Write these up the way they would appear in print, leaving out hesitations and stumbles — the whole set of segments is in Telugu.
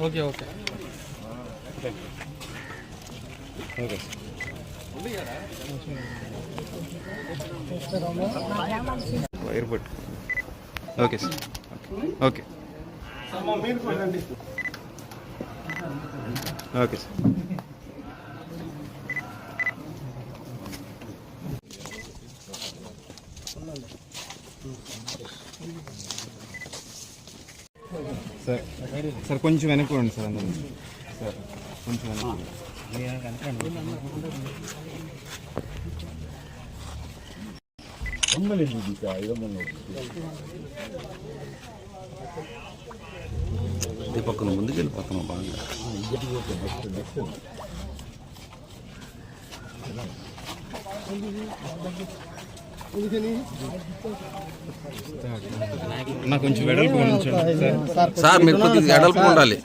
Okay okay okay airport okay sir okay okay sir sir sir కొంచెం వెనక్కి రండి సార్ అందరూ సార్ కొంచెం వెనక్కి ఇది పక్కన ముందుకు వెళ్ళిపోతున్నాం బాగా. కొంచెం వెడల్పు సార్ మీరు కొద్దిగా వెడల్పు ఉండాలి.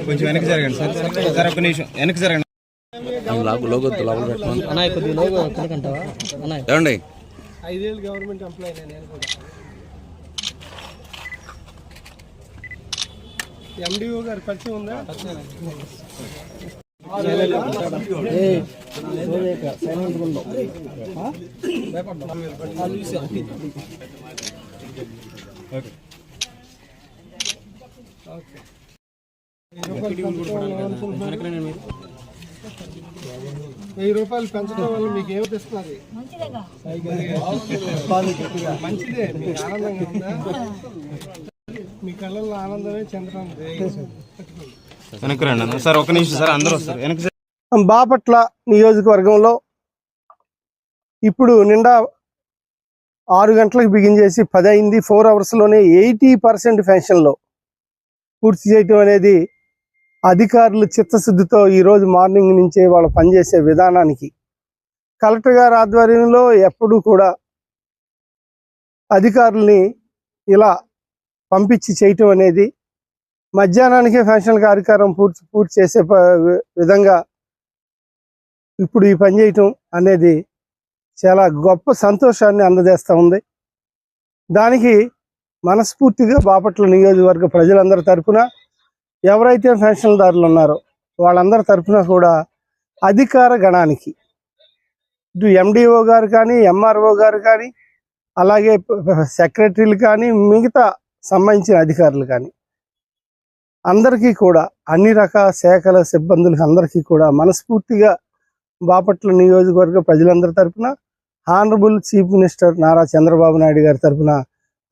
కొంచెం వెనక్కి జరగండి సార్. సార్ ఒక నిమిషం వెనక్కి జరగండి. లోగో లోపల పెట్టమని ఏమండి 5 ఏళ్ళు గవర్నమెంట్ ఎంప్లాయీ నేను కూడా. ఎండిఓ గారు పరిచయం ఉందా? ₹1000 పెంచడం వల్ల మీకు ఏమిటిస్తున్నది? మంచిదే, మీకు ఆనందంగా ఉందా? మీ కళ్ళల్లో ఆనందమే చంద్రం. వెనక్కి రండి సార్. ఒక నిమిషం సార్, అందరూ వస్తారు వెనక్కి. బాపట్ల నియోజకవర్గంలో ఇప్పుడు నిండా 6 గంటలకు బిగిన్ చేసి 10 అయింది. 4 అవర్స్లోనే 80% పెన్షన్లో పూర్తి చేయటం అనేది అధికారులు చిత్తశుద్ధితో ఈరోజు మార్నింగ్ నుంచే వాళ్ళు పనిచేసే విధానానికి కలెక్టర్ గారి ఆధ్వర్యంలో ఎప్పుడూ కూడా అధికారుల్ని ఇలా పంపించి చేయటం అనేది మధ్యాహ్నానికే పెన్షన్ కార్యక్రమం పూర్తి చేసే విధంగా ఇప్పుడు ఈ పని చేయటం అనేది చాలా గొప్ప సంతోషాన్ని అందజేస్తూ ఉంది. దానికి మనస్ఫూర్తిగా బాపట్ల నియోజకవర్గ ప్రజలందరి తరఫున ఎవరైతే పెన్షన్దారులు ఉన్నారో వాళ్ళందరి తరఫున కూడా అధికార గణానికి ఇటు ఎండిఓ గారు కానీ, ఎంఆర్ఓ గారు కానీ, అలాగే సెక్రటరీలు కానీ, మిగతా సంబంధించిన అధికారులు కానీ అందరికీ కూడా అన్ని రకాల శాఖల సిబ్బందులకు అందరికీ కూడా మనస్ఫూర్తిగా బాపట్ల నియోజకవర్గ ప్రజలందరి తరఫున honourable chief minister Nara Chandrababu Naidu గారి తరఫున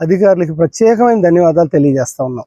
అధికారులకు ప్రత్యేకమైన ధన్యవాదాలు తెలియజేస్తా ఉన్నాం.